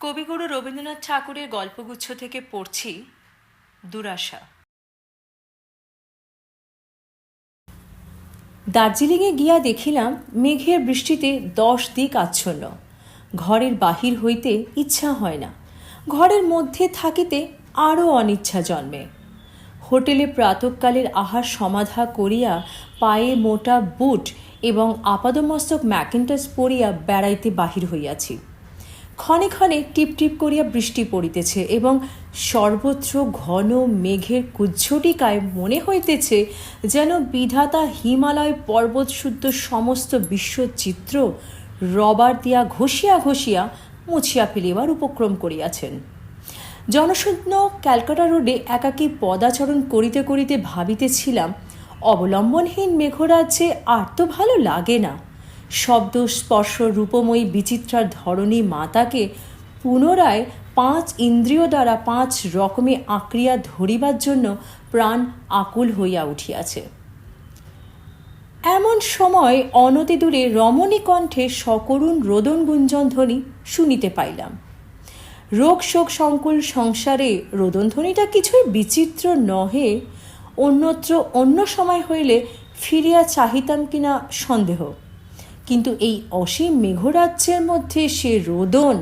কবিগুরু রবীন্দ্রনাথ ঠাকুরের গল্পগুচ্ছ থেকে পড়ছি দুরাশা। দার্জিলিংয়ে গিয়া দেখিলাম মেঘের বৃষ্টিতে 10 দিক আচ্ছন্ন। ঘরের বাহির হইতে ইচ্ছা হয় না, ঘরের মধ্যে থাকিতে আরও অনিচ্ছা জন্মে। হোটেলে প্রাতঃকালের আহার সমাধা করিয়া পায়ে মোটা বুট এবং আপাদমস্তক ম্যাকিন্টস পরিয়া বেড়াইতে বাহির হইয়াছি। ক্ষণে ক্ষণে টিপ টিপ করিয়া বৃষ্টি পড়িতেছে এবং সর্বত্র ঘন মেঘের কুজ্ঝটিকায় মনে হইতেছে যেন বিধাতা হিমালয় পর্বতশুদ্ধ সমস্ত বিশ্বচিত্র রবার দিয়া ঘষিয়া ঘষিয়া মুছিয়া ফেলিবার উপক্রম করিয়াছেন। জনশূন্য ক্যালকাটা রোডে একাকী পদাচরণ করিতে করিতে ভাবিতেছিলাম, অবলম্বনহীন মেঘরাজ্যে আর তো ভালো লাগে না। শব্দ স্পর্শ রূপময়ী বিচিত্রার ধরণী মাতাকে পুনরায় 5 ইন্দ্রিয় দ্বারা 5 রকমে আঁকড়িয়া ধরিবার জন্য প্রাণ আকুল হইয়া উঠিয়াছে। এমন সময় অনতি দূরে রমণী কণ্ঠে সকরুণ রোদন গুঞ্জন ধ্বনি শুনিতে পাইলাম। রোগ শোক সংকুল সংসারে রোদনধ্বনিটা কিছুই বিচিত্র নহে। অন্যত্র অন্য সময় হইলে ফিরিয়া চাহিতাম কিনা সন্দেহ, কিন্তু এই অসীম মেঘরাজ্যের মধ্যে সে রোদন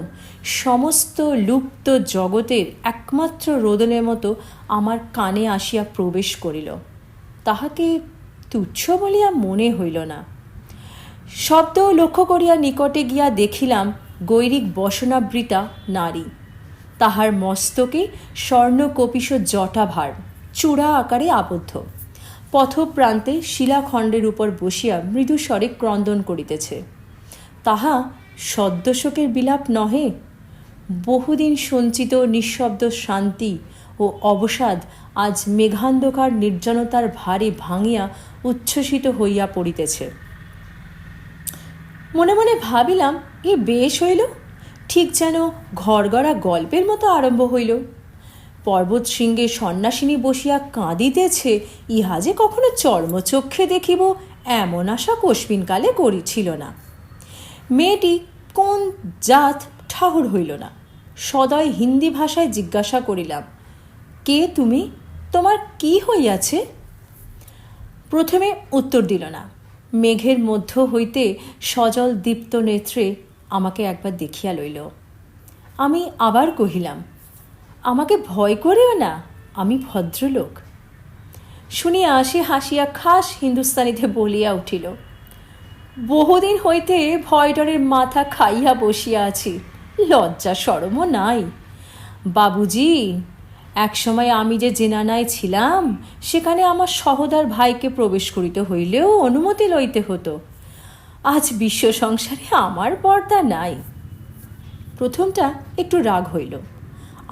সমস্ত লুপ্ত জগতের একমাত্র রোদনের মতো আমার কানে আসিয়া প্রবেশ করিল। তাহাকে তুচ্ছ বলিয়া মনে হইল না। শব্দ লক্ষ্য করিয়া নিকটে গিয়া দেখিলাম গৈরিক বসনাবৃতা নারী। তাহার মস্তকে স্বর্ণকপিশ জটাভার চূড়া আকারে আবদ্ধ, পথপ্রান্তে শিলাখণ্ডের উপর বসিয়া মৃদুস্বরে ক্রন্দন করিতেছে। তাহা সদ্যশোকের বিলাপ নহে, বহুদিন সঞ্চিত নিঃশব্দ শান্তি ও অবসাদ আজ মেঘান্ধকার নির্জনতার ভারে ভাঙিয়া উচ্ছ্বসিত হইয়া পড়িতেছে। মনে মনে ভাবিলাম, এ বেশ হইল, ঠিক যেন ঘরগড়া গল্পের মতো আরম্ভ হইল। পর্বত শৃঙ্গে সন্ন্যাসিনী বসিয়া কাঁদিতেছে, ইহা যে কখনো চর্মচক্ষে দেখিব এমন আশা কস্মিনকালে করিছিল না। মেয়েটি কোন জাত ঠাহর হইল না। সদয় হিন্দি ভাষায় জিজ্ঞাসা করিলাম, কে তুমি, তোমার কি হইয়াছে? প্রথমে উত্তর দিল না। মেঘের মধ্য হইতে সজল দীপ্ত নেত্রে আমাকে একবার দেখিয়া লইল। আমি আবার কহিলাম, আমাকে ভয় করেও না, আমি ভদ্রলোক। শুনিয়া সে হাসিয়া খাস হিন্দুস্তানিতে বলিয়া উঠিল, বহুদিন হইতে ভয় ডরের মাথা খাইয়া বসিয়া আছি, লজ্জা শরমও নাই। বাবুজি, একসময় আমি যে জেনানায় ছিলাম সেখানে আমার সহোদর ভাইকে প্রবেশ করিতে হইলেও অনুমতি লইতে হতো। আজ বিশ্ব সংসারে আমার পর্দা নাই। প্রথমটা একটু রাগ হইল।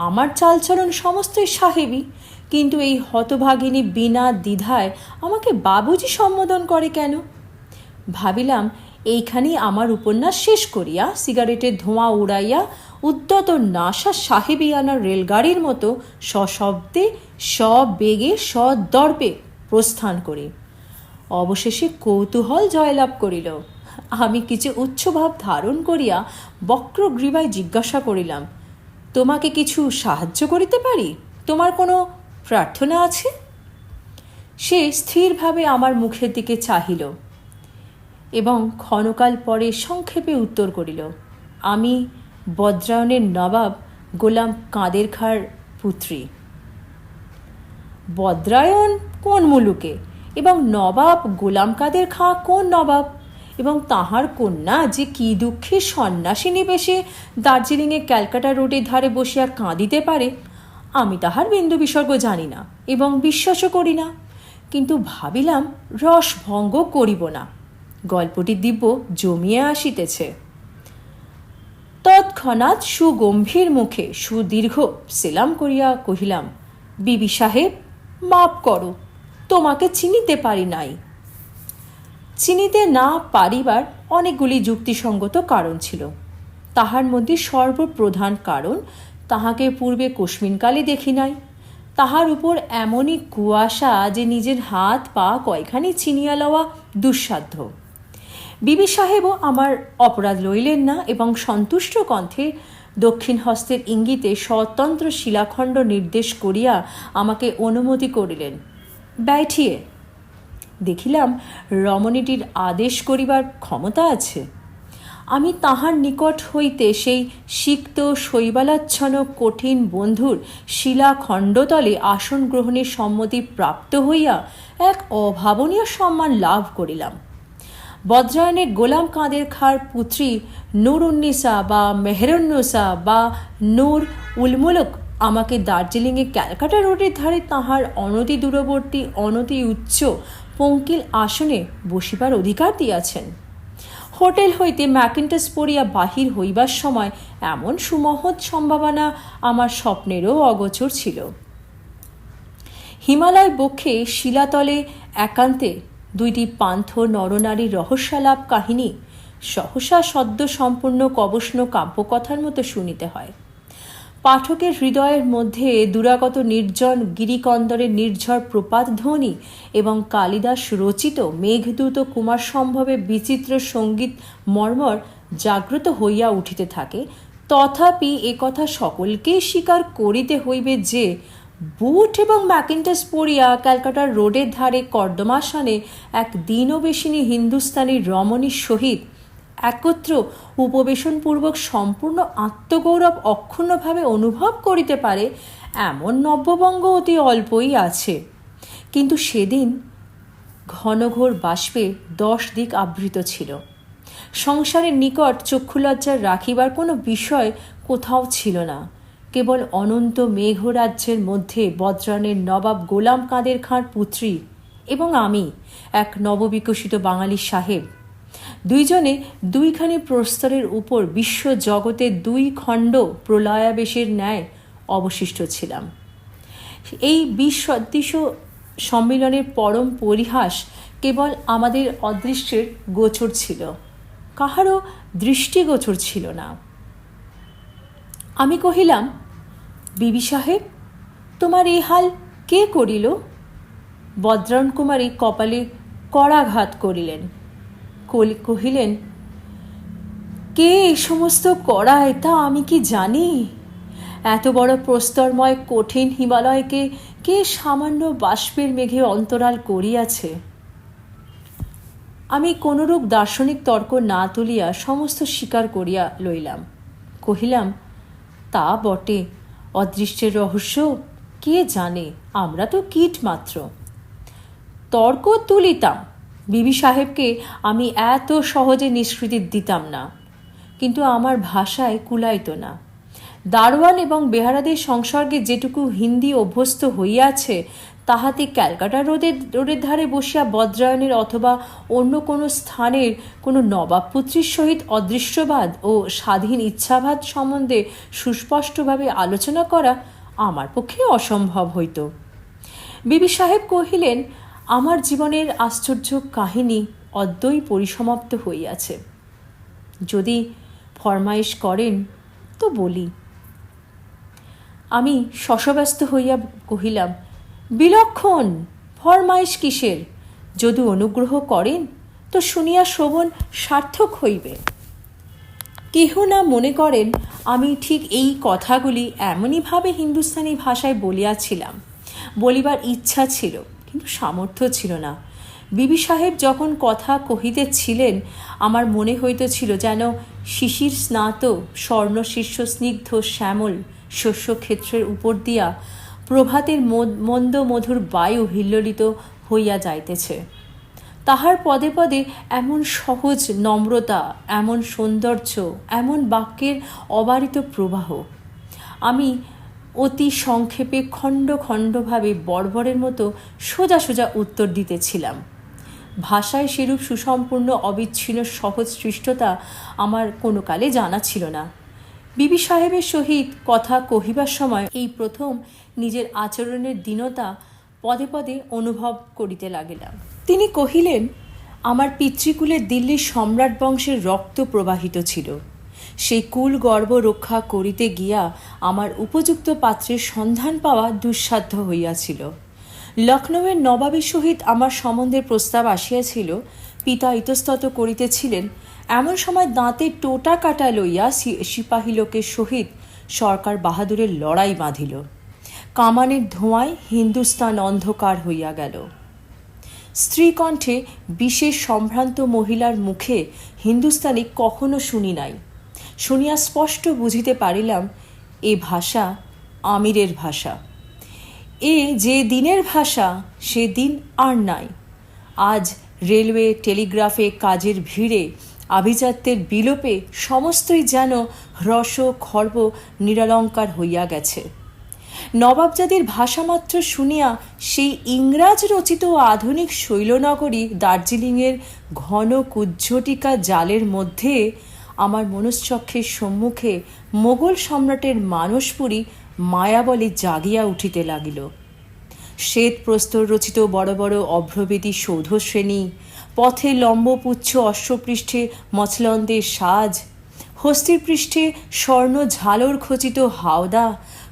আমার চালচলন সমস্তই সাহেবী, কিন্তু এই হতভাগিনী বিনা দ্বিধায় আমাকে বাবুজি সম্বোধন করে কেন? ভাবিলাম, এইখানেই আমার উপন্যাস শেষ করিয়া সিগারেটের ধোঁয়া উড়াইয়া উদ্যত নাসা সাহেবিয়ানার রেলগাড়ির মতো সশব্দে সবেগে সদর্পে প্রস্থান করি। অবশেষে কৌতূহল জয়লাভ করিল। আমি কিছু উচ্চভাব ধারণ করিয়া বক্রগ্রীবায় জিজ্ঞাসা করিলাম, তোমাকে কিছু সাহায্য করিতে পারি? তোমার কোনো প্রার্থনা আছে? সে স্থিরভাবে আমার মুখের দিকে চাহিল এবং ক্ষণকাল পরে সংক্ষেপে উত্তর করিল, আমি বদ্রায়নের নবাব গোলাম কাদের খাঁর পুত্রী। বদ্রায়ন কোন মুলুকে এবং নবাব গোলাম কাদের খাঁ কোন নবাব এবং তাহার কন্যা যে কি দুঃখে সন্ন্যাসিনী বেশে দার্জিলিংয়ে ক্যালকাটা রোডের ধারে বসিয়া কাঁদিতে পারে, আমি তাহার বিন্দু বিসর্গ জানি না এবং বিশ্বাসও করি না। কিন্তু ভাবিলাম, রসভঙ্গ করিব না, গল্পটি দিব্য জমিয়ে আসিতেছে। তৎক্ষণাৎ সুগম্ভীর মুখে সুদীর্ঘ সেলাম করিয়া কহিলাম, বিবি সাহেব, মাপ করো, তোমাকে চিনিতে পারি নাই। চিনিতে না পারিবার অনেকগুলি যুক্তিসঙ্গত কারণ ছিল। তাহার মধ্যে সর্বপ্রধান কারণ, তাহাকে পূর্বে কস্মিনকালে দেখি নাই। তাহার উপর এমনই কুয়াশা যে নিজের হাত পা কয়খানি চিনিয়া লওয়া দুঃসাধ্য। বিবি সাহেবও আমার অপরাধ লইলেন না এবং সন্তুষ্ট কণ্ঠে দক্ষিণ হস্তের ইঙ্গিতে স্বতন্ত্র শিলাখণ্ড নির্দেশ করিয়া আমাকে অনুমতি করিলেন। ব্যাঠিয়ে দেখিলাম রমণীটির আদেশ করিবার ক্ষমতা আছে। আমি তাহার নিকট হইতে সেই সিক্ত শৈবালাচ্ছন্ন কঠিন বন্ধুর শিলাখণ্ডতলে আসন গ্রহণের সম্মতি প্রাপ্ত হইয়া এক অভাবনীয় সম্মান লাভ করিলাম। বদ্রায়নের গোলাম কাদের খাঁর পুত্রী নূর উন্নিসা বা মেহেরুন্নিসা বা নূর উলমুলক আমাকে দার্জিলিংয়ে ক্যালকাটা রোডের ধারে তাহার অনতি দূরবর্তী অনতি উচ্চ পঙ্কিল আসনে বসিবার অধিকার দিয়াছেন। হোটেল হইতে ম্যাকিন্টস পরিয়া বাহির হইবার সময় এমন সুমহৎ সম্ভাবনা আমার স্বপ্নেরও অগোচর ছিল। হিমালয় বক্ষে শিলাতলে একান্তে দুইটি পান্থ নরনারীর রহস্যালাপ কাহিনী সহসা সদ্য সম্পূর্ণ কবষ্ণ কাব্যকথার মতো শুনিতে হয়। পাঠকের হৃদয়ের মধ্যে দুরাগত নির্জন গিরিকন্দরের নির্ঝর প্রপাত ধ্বনি এবং কালিদাস রচিত মেঘদূত কুমার সম্ভবে বিচিত্র সঙ্গীত মর্মর জাগ্রত হইয়া উঠিতে থাকে। তথাপি একথা সকলকেই স্বীকার করিতে হইবে যে বুট এবং ম্যাকিন্টস পরিয়া ক্যালকাটার রোডের ধারে কর্দমাসনে এক দীনবেশিনী হিন্দুস্তানি রমণীর সহিত একত্র উপবেশনপূর্বক সম্পূর্ণ আত্মগৌরব অক্ষুণ্ণভাবে অনুভব করিতে পারে এমন নব্যবঙ্গ অতি অল্পই আছে। কিন্তু সেদিন ঘনঘোর বাষ্পে 10 দিক আবৃত ছিল। সংসারের নিকট চক্ষুলজ্জা রাখিবার কোনো বিষয় কোথাও ছিল না। কেবল অনন্ত মেঘরাজ্যের মধ্যে বদ্রানের নবাব গোলাম কাদের খাঁর পুত্রী এবং আমি, এক নববিকশিত বাঙালি সাহেব, দুইজনে দুইখানি প্রস্তরের উপর বিশ্ব জগতে 2 খণ্ড প্রলয়াবেশের ন্যায় অবশিষ্ট ছিলাম। এই বিসদৃশ সম্মিলনের পরম পরিহাস কেবল আমাদের অদৃষ্টের গোচর ছিল, কাহারও দৃষ্টিগোচর ছিল না। আমি কহিলাম, বিবি সাহেব, তোমার এই হাল কে করিল? বদ্রায়ণ কুমারী কপালে করাঘাত করিলেন, কহিলেন, কে এই সমস্ত করায় তা আমি কি জানি? এত বড় প্রস্তরময় কঠিন হিমালয়কে কে সামান্য বাষ্পের মেঘে অন্তরাল করিয়াছে? আমি কোনরূপ দার্শনিক তর্ক না তুলিয়া সমস্ত স্বীকার করিয়া লইলাম। কহিলাম, তা বটে, অদৃষ্টের রহস্য কে জানে, আমরা তো কীট মাত্র। তর্ক তুলিতাম, বিবি সাহেবকে আমি এত সহজে নিষ্কৃতি দিতাম না, কিন্তু আমার ভাষায় কুলাইত না। দারোয়ান এবং বেহারাদের সংসর্গে যেটুকু হিন্দি অভ্যস্ত হইয়াছে তাহাতে ক্যালকাটা রোডের ধারে বসিয়া বদ্রায়নের অথবা অন্য কোনো স্থানের কোনো নবাবপুত্রীর সহিত অদৃশ্যবাদ ও স্বাধীন ইচ্ছাবাদ সম্বন্ধে সুস্পষ্টভাবে আলোচনা করা আমার পক্ষে অসম্ভব হইত। বিবি সাহেব কহিলেন, আমার জীবনের আশ্চর্য কাহিনী অদ্যই পরিসমাপ্ত হইয়াছে। যদি ফরমাইশ করেন তো বলি। আমি শশব্যস্ত হইয়া কহিলাম, বিলক্ষণ, ফরমাইশ কিসের? যদি অনুগ্রহ করেন তো শুনিয়া শ্রবণ সার্থক হইবে। কেহ না মনে করেন আমি ঠিক এই কথাগুলি এমনইভাবে হিন্দুস্তানি ভাষায় বলিয়াছিলাম। বলিবার ইচ্ছা ছিল, কিন্তু সামর্থ্য ছিল না। বিবি সাহেব যখন কথা কহিতেছিলেন আমার মনে হইতেছিল যেন শিশির স্নাত স্বর্ণশীর্ষ স্নিগ্ধ শ্যামল শস্যক্ষেত্রের উপর দিয়া প্রভাতের মন্দ মধুর বায়ু হিল্লোলিত হইয়া যাইতেছে। তাহার পদে পদে এমন সহজ নম্রতা, এমন সৌন্দর্য, এমন বাক্যের অবারিত প্রবাহ। আমি অতি সংক্ষেপে খণ্ড খণ্ডভাবে বর্বরের মতো সোজা সোজা উত্তর দিতেছিলাম। ভাষায় সেরূপ সুসম্পূর্ণ অবিচ্ছিন্ন সহজ সৃষ্টতা আমার কোনো কালে জানা ছিল না। বিবি সাহেবের সহিত কথা কহিবার সময় এই প্রথম নিজের আচরণের দীনতা পদে পদে অনুভব করিতে লাগিলাম। তিনি কহিলেন, আমার পিতৃকুলে দিল্লির সম্রাট বংশের রক্ত প্রবাহিত ছিল। সেই কুল গর্ব রক্ষা করিতে গিয়া আমার উপযুক্ত পাত্রের সন্ধান পাওয়া দুঃসাধ্য হইয়াছিল। লখনৌয়ের নবাবের সহিত আমার সম্বন্ধের প্রস্তাব আসিয়াছিল। পিতা ইতস্তত করিতেছিলেন, এমন সময় দাঁতে টোটা কাটা লইয়া সিপাহী লোকের সহিত সরকার বাহাদুরের লড়াই বাঁধিল। কামানের ধোঁয়ায় হিন্দুস্তান অন্ধকার হইয়া গেল। স্ত্রীকণ্ঠে বিশেষ সম্ভ্রান্ত মহিলার মুখে হিন্দুস্তানি কখনো শুনি নাই। শুনিয়া স্পষ্ট বুঝিতে পারিলাম এ ভাষা আমিরের ভাষা। এ যে দিনের ভাষা সে দিন আর নাই। আজ রেলওয়ে টেলিগ্রাফে কাজের ভিড়ে আভিজাত্যের বিলোপে সমস্তই যেন হ্রস্ব খর্ব নিরালঙ্কার হইয়া গেছে। নবাবজাদির ভাষামাত্র শুনিয়া সেই ইংরাজ রচিত আধুনিক শৈলনগরী দার্জিলিংয়ের ঘন কুজ্ঝটিকা জালের মধ্যে আমার মনশ্চক্ষের সম্মুখে মোগল সম্রাটের মানসপুরী মায়াবলী জাগিয়া উঠিতে লাগিল। শ্বেত প্রস্তর রচিত বড় বড় অভ্রবেদী সৌধশ্রেণী, পথে লম্বপুচ্ছ অশ্বপৃষ্ঠে মছলন্দের সাজ, হস্তির পৃষ্ঠে স্বর্ণ ঝালর খচিত হাওদা,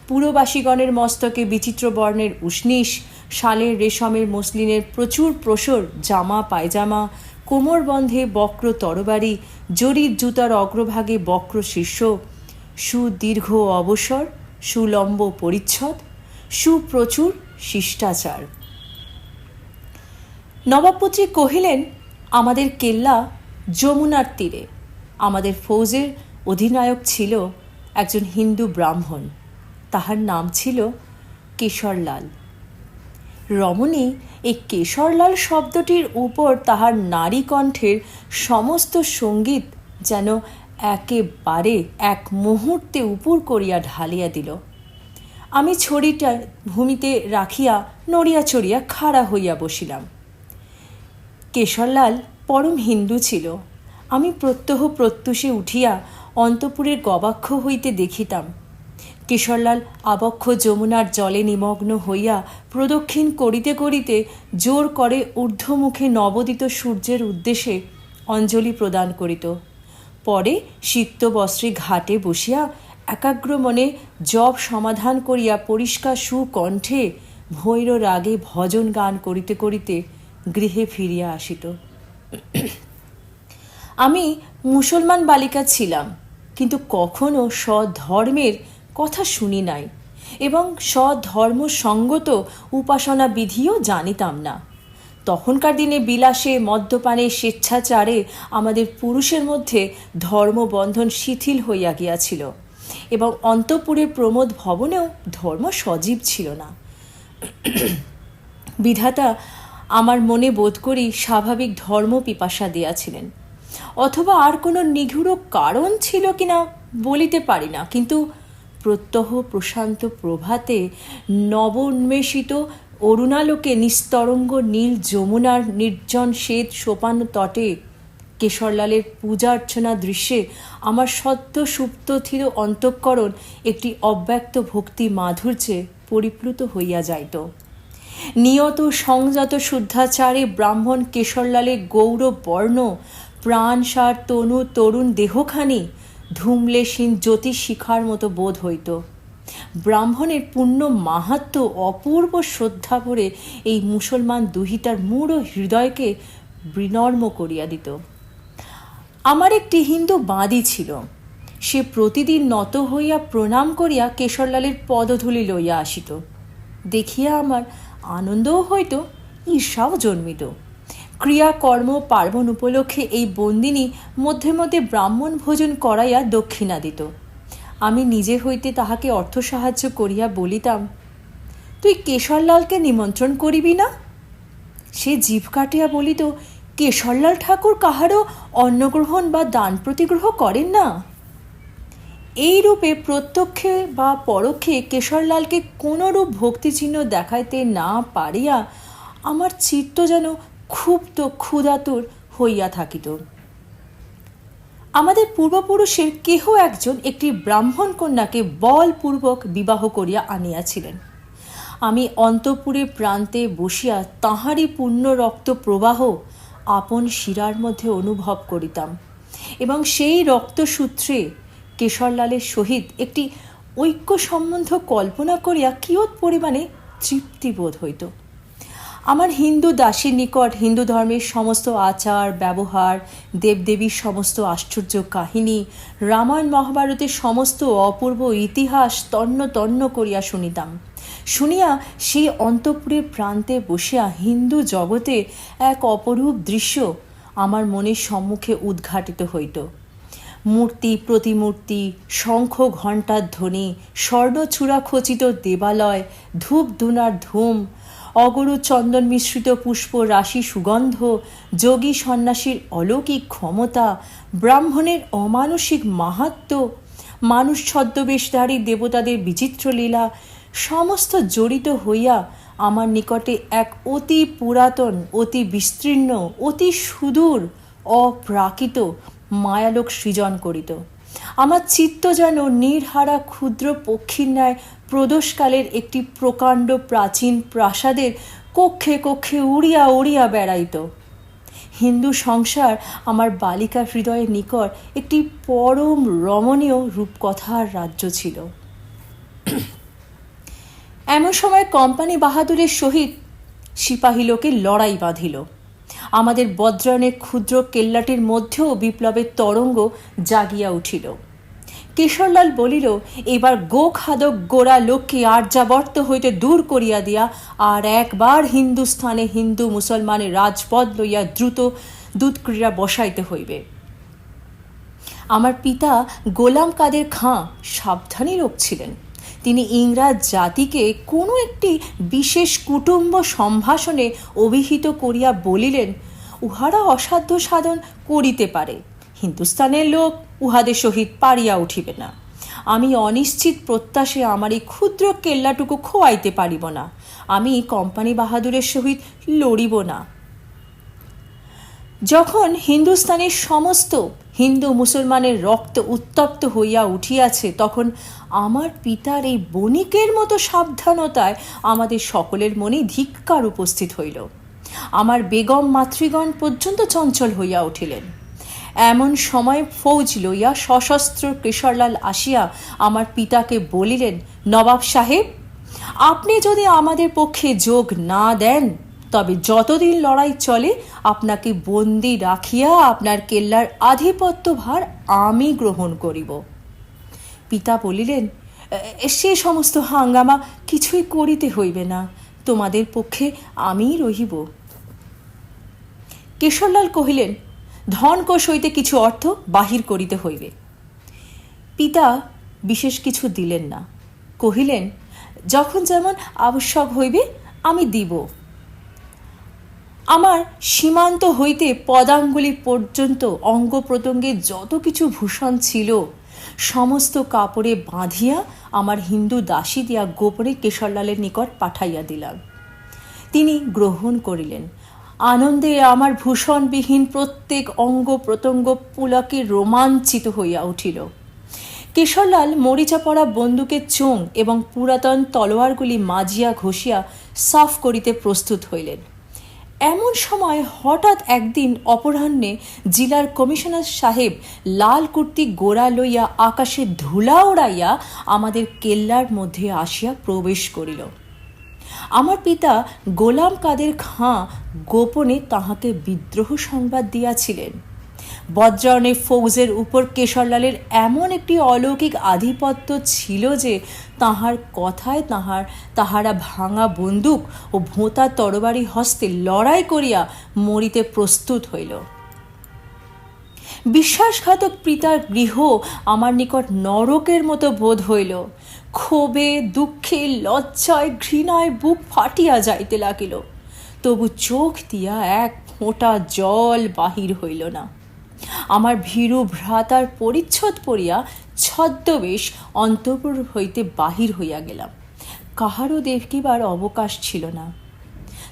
পুরবাসীগণের মস্তকে বিচিত্র বর্ণের উষ্ণিস, শালের রেশমের মসলিনের প্রচুর প্রসর জামা পায়জামা, কোমরবন্ধে বক্র তরবারি, জরির জুতার অগ্রভাগে বক্র শীর্ষ, সুদীর্ঘ অবসর, সুলম্ব পরিচ্ছদ, সুপ্রচুর শিষ্টাচার। নবাবপুত্রী কহিলেন, আমাদের কেল্লা যমুনার তীরে। আমাদের ফৌজের অধিনায়ক ছিল একজন হিন্দু ব্রাহ্মণ, তাহার নাম ছিল কেশরলাল। রমণী এই কেশরলাল শব্দটির উপর তাহার নারী কণ্ঠের সমস্ত সঙ্গীত যেন একেবারে এক মুহূর্তে উপর করিয়া ঢালিয়া দিল। আমি ছড়িটা ভূমিতে রাখিয়া নড়িয়া চড়িয়া খাড়া হইয়া বসিলাম। কেশরলাল পরম হিন্দু ছিল। আমি প্রত্যহ প্রত্যুষে উঠিয়া অন্তঃপুরের গবাক্ষ হইতে দেখিতাম কেশরলাল আবক্ষ যমুনার জলে নিমগ্ন হইয়া প্রদক্ষিণ করিতে করিতে জোর করে ঊর্ধ্বমুখে নবোদিত সূর্যের উদ্দেশ্যে অঞ্জলি প্রদান করিত। পরে সিক্ত বস্ত্রে ঘাটে বসিয়া একাগ্র মনে জপ সমাধান করিয়া পরিষ্কার সুকণ্ঠে ভৈর রাগে ভজন গান করিতে করিতে গৃহে ফিরিয়া আসিত। আমি মুসলমান বালিকা ছিলাম, কিন্তু কখনো স্বধর্মের কথা শুনি নাই এবং স্বধর্মসঙ্গত উপাসনা বিধিও জানিতাম না। তখনকার দিনে বিলাসে মদ্যপানে স্বেচ্ছাচারে আমাদের পুরুষের মধ্যে ধর্মবন্ধন শিথিল হইয়া গিয়াছিল এবং অন্তঃপুরের প্রমোদ ভবনেও ধর্ম সজীব ছিল না। বিধাতা আমার মনে বোধ করি স্বাভাবিক ধর্ম পিপাসা দিয়াছিলেন, অথবা আর কোনো নিগূঢ় কারণ ছিল কিনা বলিতে পারি না, কিন্তু প্রত্যহ প্রশান্ত প্রভাতে নবোন্মেষিত অরুণালোকে নিস্তরঙ্গ নীল যমুনার নির্জন শ্বেত সোপান তটে কেশরলালের পূজার্চনা দৃশ্যে আমার সদ্য সুপ্ত থির অন্তঃকরণ একটি অব্যক্ত ভক্তি মাধুর্যে পরিপ্লুত হইয়া যাইত। নিয়ত সংযত শুদ্ধাচারে ব্রাহ্মণ কেশরলালের গৌরব বর্ণ প্রাণসার তনু তরুণ দেহখানি ধূমলেশীন জ্যোতি শিখার মতো বোধ হইত। ব্রাহ্মণের পুণ্য মাহাত্ম্য অপূর্ব শ্রদ্ধা ভরে এই মুসলমান দুহিতার মূঢ় হৃদয়কে বিনর্ম করিয়া দিত। আমার একটি হিন্দু বাঁধি ছিল। সে প্রতিদিন নত হইয়া প্রণাম করিয়া কেশরলালের পদধূলি লইয়া আসিত। দেখিয়া আমার আনন্দও হইত, ঈর্ষাও জন্মিত। ক্রিয়াকর্ম পার্বণ উপলক্ষে এই বন্দিনী মধ্যে মধ্যে ব্রাহ্মণ ভোজন করাইয়া দক্ষিণা দিত। আমি নিজে হইতে তাহাকে অর্থ সাহায্য করিয়া বলিতাম, তুই কেশরলালকে নিমন্ত্রণ করিবি না? সে জিভ কাটিয়া বলিত, কেশরলাল ঠাকুর কাহারও অন্নগ্রহণ বা দান প্রতিগ্রহ করেন না। এই রূপে প্রত্যক্ষে বা পরোক্ষে কেশরলালকে কোনরূপ ভক্তিচিহ্ন দেখাইতে না পারিয়া আমার চিত্ত যেন ক্ষুব্ধ ক্ষুধাতুর হইয়া থাকিত। আমাদের পূর্বপুরুষের কেহ একজন একটি ব্রাহ্মণ কন্যাকে বলপূর্বক বিবাহ করিয়া আনিয়াছিলেন। আমি অন্তঃপুরের প্রান্তে বসিয়া তাঁহারই পূর্ণ রক্ত প্রবাহ আপন শিরার মধ্যে অনুভব করিতাম এবং সেই রক্তসূত্রে কেশরলালের সহিত একটি ঐক্য সম্বন্ধ কল্পনা করিয়া কিয়ৎ পরিমাণে তৃপ্তিবোধ হইত। আমার হিন্দু দাসীর নিকট হিন্দু ধর্মের সমস্ত আচার ব্যবহার, দেবদেবীর সমস্ত আশ্চর্য কাহিনী, রামায়ণ মহাভারতের সমস্ত অপূর্ব ইতিহাস তন্ন তন্ন করিয়া শুনিতাম। শুনিয়া সেই অন্তঃপুরের প্রান্তে বসিয়া হিন্দু জগতে এক অপরূপ দৃশ্য আমার মনের সম্মুখে উদ্ঘাটিত হইত। মূর্তি প্রতিমূর্তি, শঙ্খ ঘণ্টার ধ্বনি, স্বর্ণচূড়া খচিত দেবালয়, ধূপ ধুনার ধূম, অগরু চন্দন মিশ্রিত পুষ্প রাশি সুগন্ধ, যোগী সন্ন্যাসীর অলৌকিক ক্ষমতা, ব্রাহ্মণের অমানসিক মাহাত্ম্য, মানুষ ছদ্মবেশধারী দেবতাদের বিচিত্র লীলা সমস্ত জড়িত হইয়া আমার নিকটে এক অতি পুরাতন, অতি বিস্তীর্ণ, অতি সুদূর, অপ্রাকৃত মায়ালোক সৃজন করিত। আমার চিত্ত যেন নির্হারা ক্ষুদ্র পক্ষীর ন্যায় প্রদোষকালের একটি প্রকাণ্ড প্রাচীন প্রাসাদের কক্ষে কক্ষে উড়িয়া উড়িয়া বেড়াইত। হিন্দু সংসার আমার বালিকা হৃদয়ের নিকট একটি পরম রমণীয় রূপকথার রাজ্য ছিল। এমন সময় কোম্পানি বাহাদুরের সহিত সিপাহী লোকের লড়াই বাঁধিল। আমাদের বজ্রায়নের ক্ষুদ্র কেল্লাটির মধ্যেও বিপ্লবের তরঙ্গ জাগিয়া উঠিল। কেশরলাল বলিল, এবার গোখাদক গোড়া লোককে আর্যাবর্ত হইতে দূর করিয়া দিয়া আর একবার হিন্দুস্থানে হিন্দু মুসলমানের রাজপদ লইয়া দ্রুত দুধক্রীড়া বসাইতে হইবে। আমার পিতা গোলাম কাদের খাঁ সাবধানী লোক ছিলেন। তিনি ইংরাজ জাতিকে কোনো একটি বিশেষ কুটুম্ব সম্ভাষণে অভিহিত করিয়া বলিলেন, উহারা অসাধ্য সাধন করিতে পারে, হিন্দুস্তানের লোক উহাদের সহিত পারিয়া উঠিবে না। আমি অনিশ্চিত প্রত্যাশে আমার এই ক্ষুদ্র কেল্লাটুকু খোয়াইতে পারিব না। আমি কোম্পানি বাহাদুরের সহিত লড়িব না। যখন হিন্দুস্তানের সমস্ত হিন্দু মুসলমানের রক্ত উত্তপ্ত হইয়া উঠিয়াছে, তখন আমার পিতার এই বণিকের মতো সাবধানতায় আমাদের সকলের মনে ধিক্কার উপস্থিত হইল। আমার বেগম মাতৃগণ পর্যন্ত চঞ্চল হইয়া উঠিলেন। এমন সময় ফৌজ লইয়া সশস্ত্র কেশরলাল আসিয়া আমার পিতাকে বলিলেন, নবাব সাহেব, আপনি যদি আমাদের পক্ষে যোগ না দেন, তবে যতদিন লড়াই চলে আপনাকে বন্দি রাখিয়া আপনার কেল্লার আধিপত্যভার আমি গ্রহণ করিব। পিতা বলিলেন, সে সমস্ত হাঙ্গামা কিছুই করিতে হইবে না, তোমাদের পক্ষে আমিই রহিব। কেশরলাল কহিলেন, ধনকোষ হইতে কিছু অর্থ বাহির করিতে হইবে। পিতা বিশেষ কিছু দিলেন না, কহিলেন, যখন যেমন আবশ্যক হইবে আমি দিব। আমার সীমান্ত হইতে পদাঙ্গুলি পর্যন্ত অঙ্গ প্রত্যঙ্গে যত কিছু ভূষণ ছিল সমস্ত কাপড়ে বাঁধিয়া আমার হিন্দু দাসী দিয়া গোপনে কেশরলালের নিকট পাঠাইয়া দিলাম। তিনি গ্রহণ করিলেন। আনন্দে আমার ভূষণবিহীন প্রত্যেক অঙ্গ প্রত্যঙ্গ পুলকে রোমাঞ্চিত হইয়া উঠিল। কেশরলাল মরিচা পড়া বন্দুকের চোং এবং পুরাতন তলোয়ারগুলি মাজিয়া ঘষিয়া সাফ করিতে প্রস্তুত হইলেন। এমন সময় হঠাৎ একদিন অপরাহ্নে জেলার কমিশনার সাহেব লাল কুর্তি গোড়া লইয়া আকাশে ধুলা উড়াইয়া আমাদের কেল্লার মধ্যে আসিয়া প্রবেশ করিল। আমার পিতা গোলাম কাদের খাঁ গোপনে তাহাকে বিদ্রোহ সংবাদ দিয়াছিলেন। বজ্রায়নের ফৌজের উপর কেশরলালের এমন একটি অলৌকিক আধিপত্য ছিল যে তাহার কথায় তাহারা ভাঙা বন্দুক ও ভোঁতা তরবারি হস্তে লড়াই করিয়া মরিতে প্রস্তুত হইল। বিশ্বাসঘাতক পিতার গৃহ আমার নিকট নরকের মতো বোধ হইল। ক্ষোভে দুঃখে লজ্জায় ঘৃণায় বুক ফাটিয়া যাইতে লাগিল, তবু চোখ দিয়া এক ফোঁটা জল বাহির হইল না। আমার ভীরু ভ্রাতার পরিচ্ছদ পরিয়া ছদ্মবেশ অন্তঃপুর হইতে বাহির হইয়া গেলাম। কাহারও দেখিবার অবকাশ ছিল না।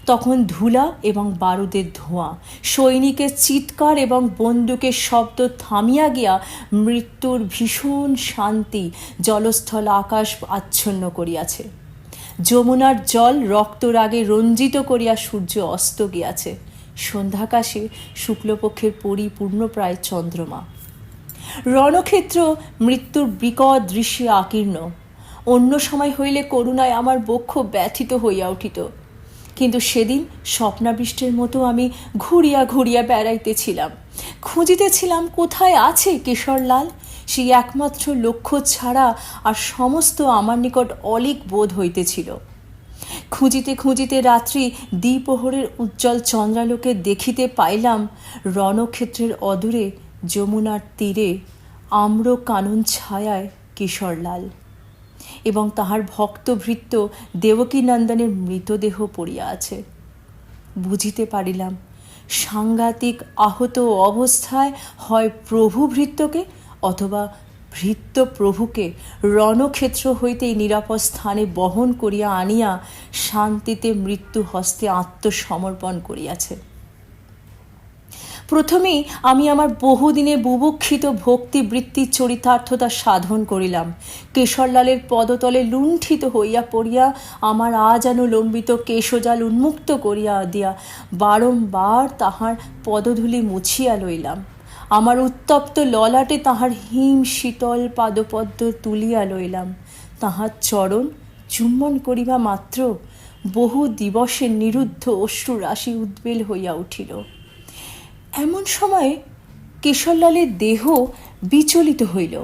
তখন ধুলা এবং বারুদের ধোঁয়া, সৈনিকের চিৎকার এবং বন্দুকের শব্দ থামিয়া গিয়া মৃত্যুর ভীষণ শান্তি জলস্থল আকাশ আচ্ছন্ন করিয়াছে। যমুনার জল রক্তরাগে রঞ্জিত করিয়া সূর্য অস্ত গিয়াছে। সন্ধ্যাকাশে শুক্লপক্ষের পরিপূর্ণ প্রায় চন্দ্রমা। রণক্ষেত্র মৃত্যুর বিকট দৃশ্যে আকীর্ণ। অন্য সময় হইলে করুণায় আমার বক্ষ ব্যথিত হইয়া উঠিত, কিন্তু সেদিন স্বপ্নাবিষ্টের মতো আমি ঘুরিয়া ঘুরিয়া বেড়াইতেছিলাম, খুঁজিতেছিলাম কোথায় আছে কেশরলাল। সেই একমাত্র লক্ষ্য ছাড়া আর সমস্ত আমার নিকট অলীক বোধ হইতেছিল। খুঁজিতে খুঁজিতে রাত্রি দ্বিপ্রহরের উজ্জ্বল চন্দ্রালোকে দেখিতে পাইলাম রণক্ষেত্রের অদূরে যমুনার তীরে আম্র কানন ছায়ায় কিশোরলাল এবং তাহার ভক্তভৃত্য দেবকীনন্দনের মৃতদেহ পড়িয়া আছে। বুঝিতে পারিলাম সাংঘাতিক আহত অবস্থায় হয় প্রভু ভৃত্যকে অথবা ভৃত্য প্রভুকে রণক্ষেত্র হইতেই নিরাপদ স্থানে বহন করিয়া আনিয়া শান্তিতে মৃত্যু হস্তে আত্মসমর্পণ করিয়াছে। প্রথমেই আমি আমার বহুদিনে বুভুক্ষিত ভক্তিবৃত্তির চরিতার্থতা সাধন করিলাম। কেশরলালের পদতলে লুণ্ঠিত হইয়া পড়িয়া আমার আজানুলম্বিত কেশজাল উন্মুক্ত করিয়া দিয়া বারংবার তাহার পদধূলি মুছিয়া লইলাম। আমার উত্তপ্ত ললাটে তাহার হিম শীতল পাদপদ্ম তুলিয়া লইলাম। তাহার চরণ চুম্বন করিবা মাত্র বহু দিবসের নিরুদ্ধ অশ্রুরাশি উদ্বেল হইয়া উঠিল। এমন সময়ে কেশরলালের দেহ বিচলিত হইল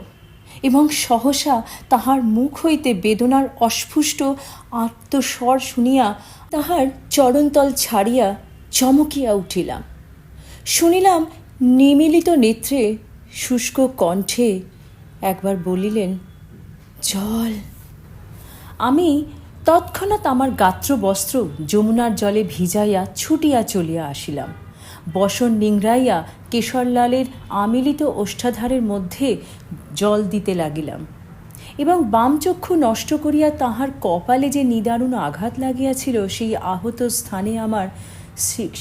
এবং সহসা তাহার মুখ হইতে বেদনার অস্ফুষ্ট আত্মস্বর শুনিয়া তাহার চরণতল ছাড়িয়া চমকিয়া উঠিলাম। শুনিলাম নিমিলিত নেত্রে শুষ্ক কণ্ঠে একবার বলিলেন, জল। আমি তৎক্ষণাৎ আমার গাত্রবস্ত্র যমুনার জলে ভিজাইয়া ছুটিয়া চলিয়া আসিলাম। বসন নিংড়াইয়া কেশরলালের আমিলিত ওষ্ঠাধারের মধ্যে জল দিতে লাগিলাম এবং বাম চক্ষু নষ্ট করিয়া তাহার কপালে যে নিদারুণ আঘাত লাগিয়াছিল সেই আহত স্থানে আমার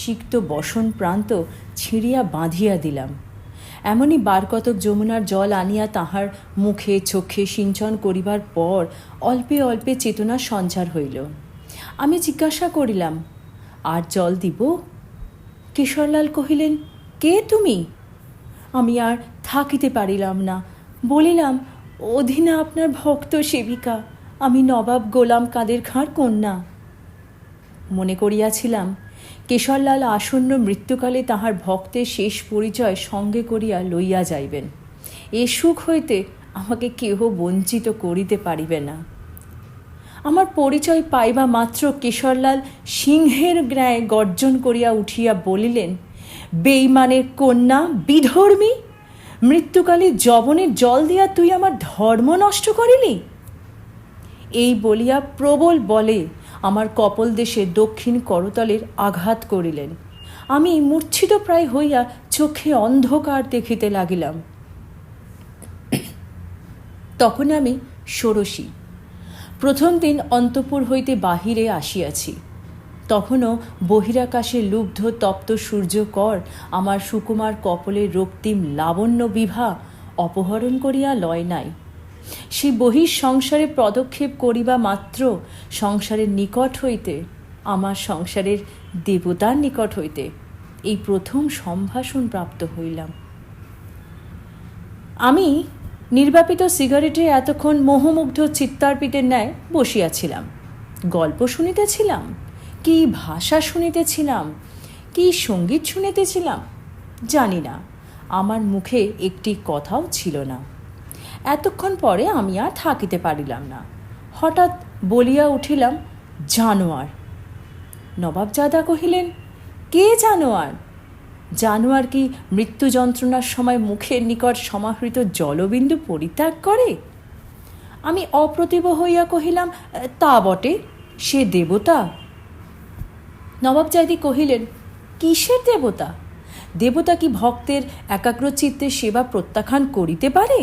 সিক্ত বসন প্রান্ত ছিঁড়িয়া বাঁধিয়া দিলাম। এমনই বারকতক যমুনার জল আনিয়া তাহার মুখে চোখে সিঞ্চন করিবার পর অল্পে অল্পে চেতনার সঞ্চার হইল। আমি জিজ্ঞাসা করিলাম, আর জল দিব? কেশরলাল কহিলেন, কে তুমি? আমি আর থাকিতে পারিলাম না, বলিলাম, অধীনা আপনার ভক্ত সেবিকা, আমি নবাব গোলাম কাদের খাঁর কন্যা। মনে করিয়াছিলাম কেশরলাল আসন্ন মৃত্যুকালে তাহার ভক্তের শেষ পরিচয় সঙ্গে করিয়া লইয়া যাইবেন। এ সুখ হইতে আমাকে কেহ বঞ্চিত করিতে পারিবে না। আমার পরিচয় পাইবা মাত্র কেশরলাল সিংহের ন্যায় গর্জন করিয়া উঠিয়া বলিলেন, বেঈমানের কন্যা, বিধর্মী! মৃত্যুকালে যবনের জল দিয়া তুই আমার ধর্ম নষ্ট করিলি। এই বলিয়া প্রবল বলে আমার কপল দেশে দক্ষিণ করতলের আঘাত করিলেন। আমি মূর্ছিত প্রায় হইয়া চোখে অন্ধকার দেখিতে লাগিলাম। তখন আমি ষোড়শী। প্রথম দিন অন্তঃপুর হইতে বাহিরে আসিয়াছি। তখনও বহিরাকাশে লুব্ধ তপ্ত সূর্যকর আমার সুকুমার কপলের রক্তিম লাবণ্য বিভা অপহরণ করিয়া লয় নাই। সেই বহির সংসারে পদক্ষেপ করিবা মাত্র সংসারের নিকট হইতে, আমার সংসারের দেবতার নিকট হইতে এই প্রথম সম্ভাষণ প্রাপ্ত হইলাম। আমি নির্বাপিত সিগারেটে এতক্ষণ মোহমুগ্ধ চিত্তার্পিতের ন্যায় বসিয়াছিলাম। গল্প শুনিতেছিলাম, কি ভাষা শুনিতেছিলাম, কি সঙ্গীত শুনিতেছিলাম জানি না। আমার মুখে একটি কথাও ছিল না। এতক্ষণ পরে আমি আর থাকিতে পারিলাম না। হঠাৎ বলিয়া উঠিলাম, জানোয়ার। নবাবজাদা কহিলেন, কে জানোয়ার? জানোয়ার কি মৃত্যু যন্ত্রণার সময় মুখের নিকট সমাহৃত জলবিন্দু পরিত্যাগ করে? আমি অপ্রতিভ হইয়া কহিলাম, তা বটে, সে দেবতা। নবাবজাদি কহিলেন, কিসের দেবতা? দেবতা কি ভক্তের একাগ্রচিত্তে সেবা প্রত্যাখ্যান করিতে পারে?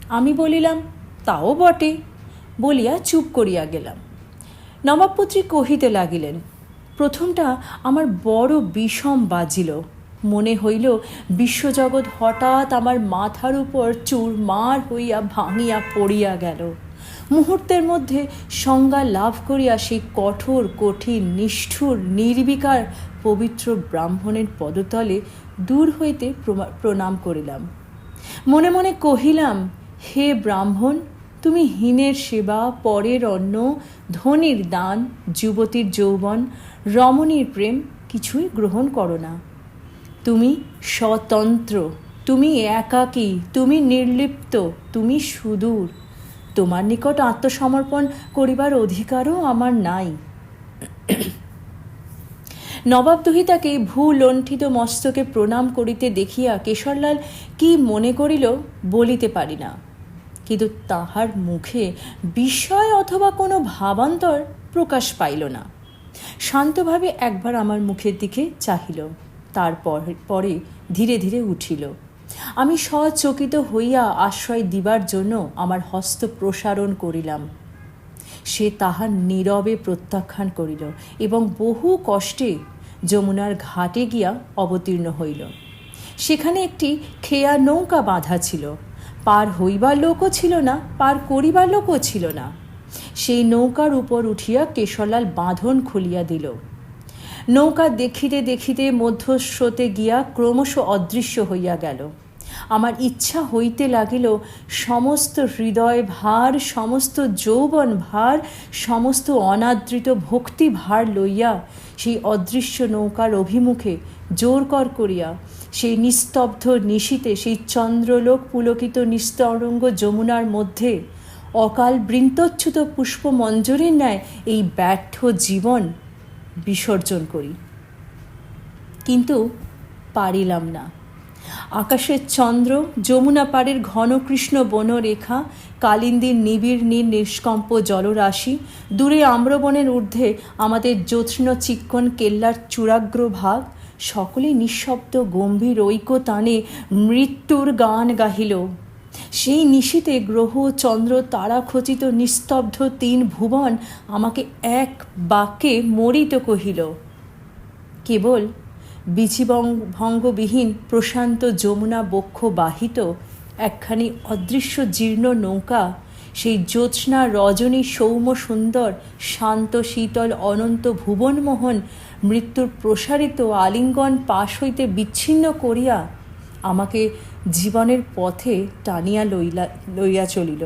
আমি বলিলাম, তাও বটে, বলিয়া চুপ করিয়া গেলাম। নবাবপুত্রী কহিতে লাগিলেন, প্রথমটা আমার বড় বিষম বাজিল। মনে হইল বিশ্বজগৎ হঠাৎ আমার মাথার উপর চুরমার হইয়া ভাঙিয়া পড়িয়া গেল। মুহূর্তের মধ্যে সংজ্ঞা লাভ করিয়া সেই কঠোর কঠিন নিষ্ঠুর নির্বিকার পবিত্র ব্রাহ্মণের পদতলে দূর হইতে প্রণাম করিলাম। মনে মনে কহিলাম, হে ব্রাহ্মণ, তুমি হীনের সেবা, পরের অন্ন, ধনীর দান, যুবতীর যৌবন, রমণীর প্রেম কিছুই গ্রহণ করো না। তুমি স্বতন্ত্র, তুমি একাকী, তুমি নির্লিপ্ত, তুমি সুদূর। তোমার নিকট আত্মসমর্পণ করিবার অধিকারও আমার নাই। নবাবদহিতাকে ভূলণ্ঠিত মস্তকে প্রণাম করিতে দেখিয়া কেশরলাল কি মনে করিল বলিতে পারি না, কিন্তু তাহার মুখে বিস্ময় অথবা কোনো ভাবান্তর প্রকাশ পাইল না। শান্তভাবে একবার আমার মুখের দিকে চাহিল, তারপর পরে ধীরে ধীরে উঠিল। আমি সচকিত হইয়া আশ্রয় দিবার জন্য আমার হস্ত প্রসারণ করিলাম। সে তাহার নীরবে প্রত্যাখ্যান করিল এবং বহু কষ্টে যমুনার ঘাটে গিয়া অবতীর্ণ হইল। সেখানে একটি খেয়া নৌকা বাঁধা ছিল। পার হইবার লোকও ছিল না, পার করিবার লোকও ছিল না। সেই নৌকার উপর উঠিয়া কেশরলাল বাঁধন খুলিয়া দিল। নৌকা দেখিতে দেখিতে মধ্যস্রোতে গিয়া ক্রমশ অদৃশ্য হইয়া গেল। আমার ইচ্ছা হইতে লাগিল সমস্ত হৃদয় ভার, সমস্ত যৌবন ভার, সমস্ত অনাদৃত ভক্তি ভার লইয়া সেই অদৃশ্য নৌকার অভিমুখে জোরকর করিয়া সেই নিস্তব্ধ নিশীতে সেই চন্দ্রলোক পুলকিত নিস্তরঙ্গ যমুনার মধ্যে অকাল বৃন্তচ্যুত পুষ্পমঞ্জরীর ন্যায় এই ব্যর্থ জীবন বিসর্জন করি। কিন্তু পারিলাম না। আকাশের চন্দ্র, যমুনা পাড়ের ঘন কৃষ্ণ বনরেখা, কালিন্দীর নিবিড় নীল নিষ্কম্প জলরাশি, দূরে আম্রবনের ঊর্ধ্বে আমাদের জ্যোৎস্ন চিক্কণ কেল্লার চূড়াগ্র ভাগ, সকলেই নিঃশব্দ গম্ভীর ঐক্য তানে মৃত্যুর গান গাহিল। সেই নিশীতে গ্রহ চন্দ্র তারা খচিত নিস্তব্ধ তিন ভুবন আমাকে এক বাক্যে মরিত কহিল। কেবল বিচিভঙ্গবিহীন প্রশান্ত যমুনা বক্ষ বাহিত একখানি অদৃশ্য জীর্ণ নৌকা সেই জ্যোৎস্না রজনী সৌম্য সুন্দর শান্ত শীতল অনন্ত ভুবনমোহন মৃত্যুর প্রসারিত আলিঙ্গন পাশ হইতে বিচ্ছিন্ন করিয়া আমাকে জীবনের পথে টানিয়া লইয়া চলিল।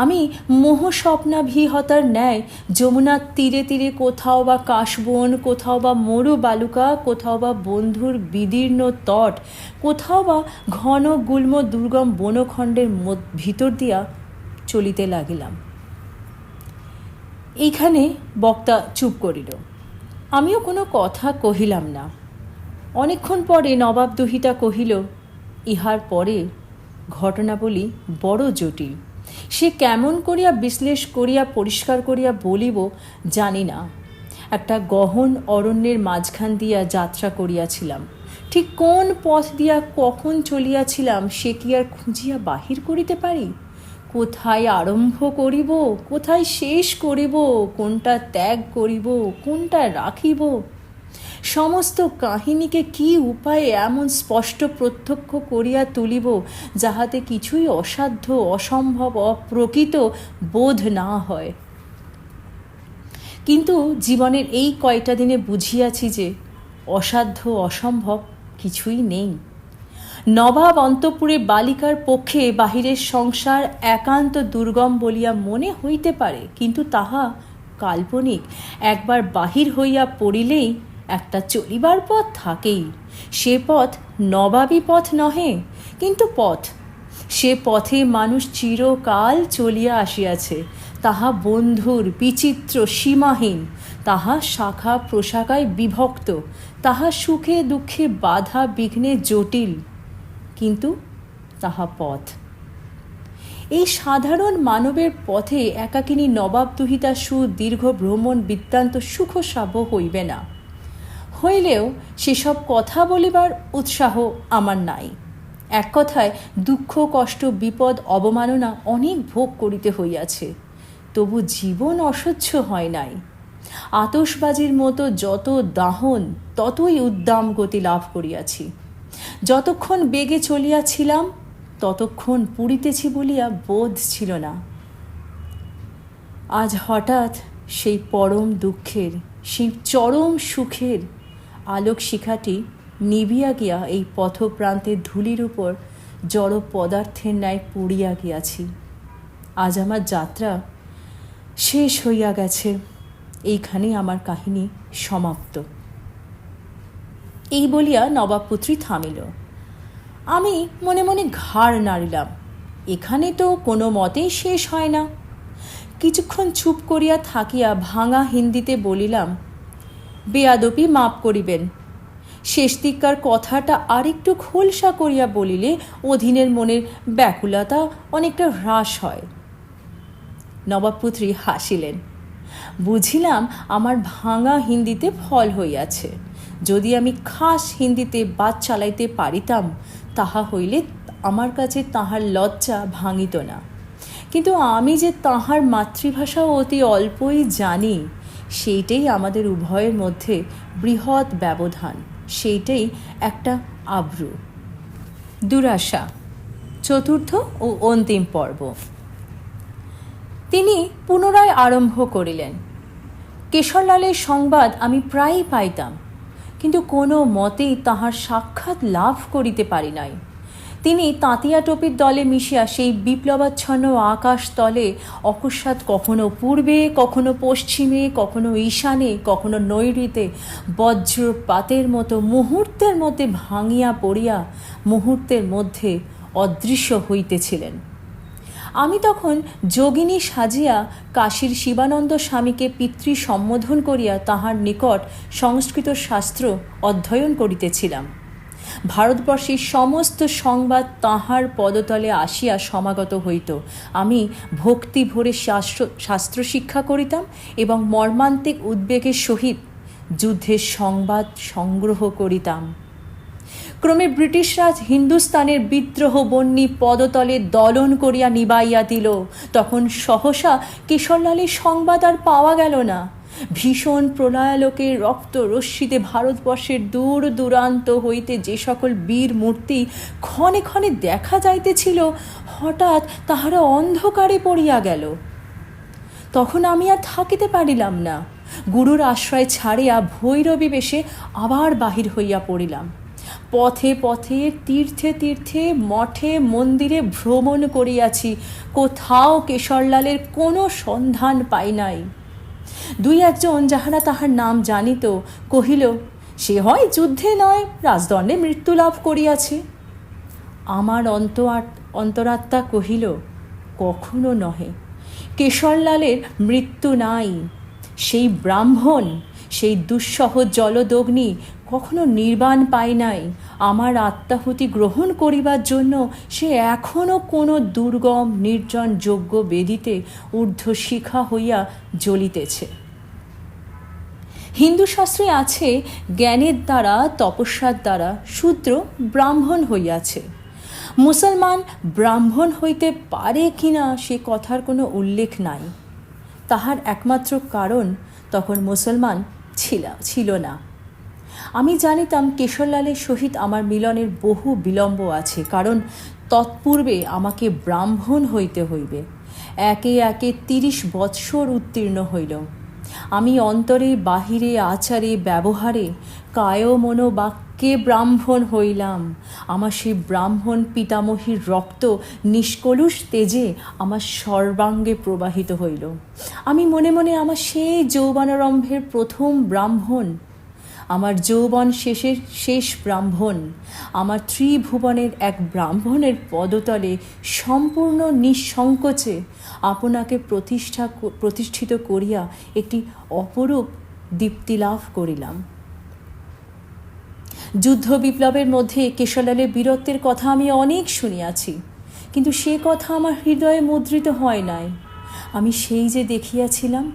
আমি মোহস্বপ্নাভিহতার ন্যায় যমুনার তীরে তীরে কোথাও বা কাশবন, কোথাও বা মরু বালুকা, কোথাও বা বন্ধুর বিদীর্ণ তট, কোথাও বা ঘন গুল্ম দুর্গম বনখণ্ডের ভিতর দিয়া চলিতে লাগিলাম। এইখানে বক্তা চুপ করিল। আমিও কোনো কথা কহিলাম না। অনেকক্ষণ পরে নবাবদহিতা কহিল, ইহার পরে ঘটনাবলী বড় জটিল। সে কেমন করিয়া বিশ্লেষ করিয়া পরিষ্কার করিয়া বলিব জানি না। একটা গহন অরণ্যের মাঝখান দিয়া যাত্রা করিয়াছিলাম। ঠিক কোন পথ দিয়া কখন চলিয়াছিলাম সে কি আর খুঁজিয়া বাহির করিতে পারি? কোথায় আরম্ভ করিব, কোথায় শেষ করিব, কোনটা ত্যাগ করিব, কোনটা রাখিব, সমস্ত কাহিনীকে কি উপায়ে এমন স্পষ্ট প্রত্যক্ষ করিয়া তুলিব যাহাতে কিছুই অসাধ্য, অসম্ভব, অপ্রকৃত বোধ না হয়। কিন্তু জীবনের এই কয়টা দিনে বুঝিয়াছি যে অসাধ্য অসম্ভব কিছুই নেই। নবাব অন্তঃপুরে বালিকার পক্ষে বাহিরের সংসার একান্ত দুর্গম বলিয়া মনে হইতে পারে, কিন্তু তাহা কাল্পনিক। একবার বাহির হইয়া পড়িলেই একটা চলিবার পথ থাকেই। সে পথ নবাবী পথ নহে, কিন্তু পথ। সে পথে মানুষ চিরকাল চলিয়া আসিয়াছে। তাহা বন্ধুর বিচিত্র সীমাহীন, তাহা শাখা প্রশাখায় বিভক্ত, তাহা সুখে দুঃখে বাধা বিঘ্নে জটিল, কিন্তু তাহা পথ। এই সাধারণ মানবের পথে একাকিনী নবাবদহিতা সুদীর্ঘ ভ্রমণ বৃত্তান্ত সুখসাব্য হইবে না। হইলেও সেসব কথা বলিবার উৎসাহ আমার নাই। এক কথায় দুঃখ কষ্ট বিপদ অবমাননা অনেক ভোগ করিতে হইয়াছে, তবু জীবন অসহ্য হয় নাই। আতশবাজির মতো যত দাহন ততই উদ্দাম গতি লাভ করিয়াছি। যতক্ষণ বেগে চলিয়াছিলাম ততক্ষণ পুড়িতেছি বলিয়া বোধ ছিল না। আজ হঠাৎ সেই পরম দুঃখের, সেই চরম সুখের আলোক শিখাটি নিবিয়া গিয়া এই পথপ্রান্তের ধূলির উপর জড় পদার্থের ন্যায় পুড়িয়া গিয়াছি। আজ আমার যাত্রা শেষ হইয়া গেছে, এইখানেই আমার কাহিনী সমাপ্ত। এই বলিয়া নবাবপুত্রী থামিল। আমি মনে মনে ঘাড় নাড়িলাম, এখানে তো কোনো মতেই শেষ হয় না। কিছুক্ষণ চুপ করিয়া থাকিয়া ভাঙা হিন্দিতে বলিলাম, বেয়াদপি মাপ করিবেন। শেষ দিককার কথাটা আরেকটু খোলসা করিয়া বলিলে অধীনের মনের ব্যাকুলতা অনেকটা হ্রাস হয়। নবাবপুত্রী হাসিলেন। বুঝিলাম আমার ভাঙা হিন্দিতে ফল হইয়াছে। যদি আমি খাস হিন্দিতে বাদ চালাইতে পারিতাম, তাহা হইলে আমার কাছে তাহার লজ্জা ভাঙিত না। কিন্তু আমি যে তাহার মাতৃভাষা অতি অল্পই জানি, সেইটাই আমাদের উভয়ের মধ্যে বৃহৎ ব্যবধান, সেইটাই একটা আব্রু। দুরাশা, চতুর্থ ও অন্তিম পর্ব। তিনি পুনরায় আরম্ভ করিলেন। কেশরলালের সংবাদ আমি প্রায়ই পাইতাম, কিন্তু কোনো মতেই তাহার সাক্ষাৎ লাভ করিতে পারি নাই। তিনি তাঁতিয়া টোপির দলে মিশিয়া সেই বিপ্লবাচ্ছন্ন আকাশ তলে অকস্মাৎ কখনো পূর্বে, কখনো পশ্চিমে, কখনো ঈশানে, কখনো নৈঋতে বজ্রপাতের মতো মুহূর্তের মধ্যে ভাঙিয়া পড়িয়া মুহূর্তের মধ্যে অদৃশ্য হইতেছিলেন। আমি তখন যোগিনী সাজিয়া কাশীর শিবানন্দ স্বামীকে পিতৃ সম্বোধন করিয়া তাহার নিকট সংস্কৃত শাস্ত্র অধ্যয়ন করিতেছিলাম। ভারতবর্ষের সমস্ত সংবাদ তাহার পদতলে আসিয়া সমাগত হইত। আমি ভক্তি ভরে শাস্ত্র শিক্ষা করিতাম এবং মর্মান্তিক উদ্বেগের সহিত যুদ্ধের সংবাদ সংগ্রহ করিতাম। ক্রমে ব্রিটিশরা হিন্দুস্তানের বিদ্রোহ বন্যী পদতলে দলন করিয়া নিবাইয়া দিল। তখন সহসা কেশরলালের সংবাদ আর পাওয়া গেল না। ভীষণ প্রলয়ালোকের রক্ত রশ্মিতে ভারতবর্ষের দূর দূরান্ত হইতে যে সকল বীর মূর্তি ক্ষণে ক্ষণে দেখা যাইতেছিল, হঠাৎ তাহারা অন্ধকারে পড়িয়া গেল। তখন আমি আর থাকিতে পারিলাম না। গুরুর আশ্রয় ছাড়িয়া ভৈরবী বেশে আবার বাহির হইয়া পড়িলাম। পথে পথে, তীর্থে তীর্থে, মঠে মন্দিরে ভ্রমণ করিয়াছি, কোথাও কেশরলালের কোনো সন্ধান পাই নাই। দুই একজন যাহারা তাহার নাম জানিত কহিল, সে হয় যুদ্ধে নয় রাজদণ্ডে মৃত্যু লাভ করিয়াছে। আমার অন্তরাত্মা কহিল, কখনো নহে, কেশরলালের মৃত্যু নাই। সেই ব্রাহ্মণ, সেই দুঃসহ জলদগ্নি কখনো নির্বাণ পায় নাই। আমার আত্মাহুতি গ্রহণ করিবার জন্য সে এখনও কোনো দুর্গম নির্জন যজ্ঞ বেদিতে ঊর্ধ্বশিখা হইয়া জ্বলিতেছে। হিন্দু শাস্ত্রে আছে, জ্ঞানের দ্বারা তপস্যার দ্বারা শূদ্র ব্রাহ্মণ হইয়াছে। মুসলমান ব্রাহ্মণ হইতে পারে কিনা সে কথার কোনো উল্লেখ নাই। তাহার একমাত্র কারণ তখন মুসলমান ছিল না। আমি জানিতাম কেশরলালের সহিত আমার মিলনের বহু বিলম্ব আছে, কারণ তৎপূর্বে আমাকে ব্রাহ্মণ হইতে হইবে। একে একে 30 বৎসর উত্তীর্ণ হইল। আমি অন্তরে বাহিরে আচারে ব্যবহারে কায় মনো বাক্যে ব্রাহ্মণ হইলাম। আমার সেই ব্রাহ্মণ পিতামহীর রক্ত নিষ্কলুষ তেজে আমার সর্বাঙ্গে প্রবাহিত হইল। আমি মনে মনে আমার সেই যৌবনারম্ভের প্রথম ব্রাহ্মণ, আমার যৌবন শেষ ব্রাহ্মণ, আমার ত্রিভুবনের এক ব্রাহ্মণের পদতলে সম্পূর্ণ নিঃসংকোচে আপনাকে প্রতিষ্ঠিত করিয়া একটি অপরূপ দীপ্তি লাভ করিলাম। যুদ্ধ বিপ্লবের মধ্যে কেশরলালের বীরত্বের কথা আমি অনেক শুনিয়াছি, কিন্তু সে কথা আমার হৃদয়ে মুদ্রিত হয় নাই। আমি সেই যে দেখিয়াছিলাম,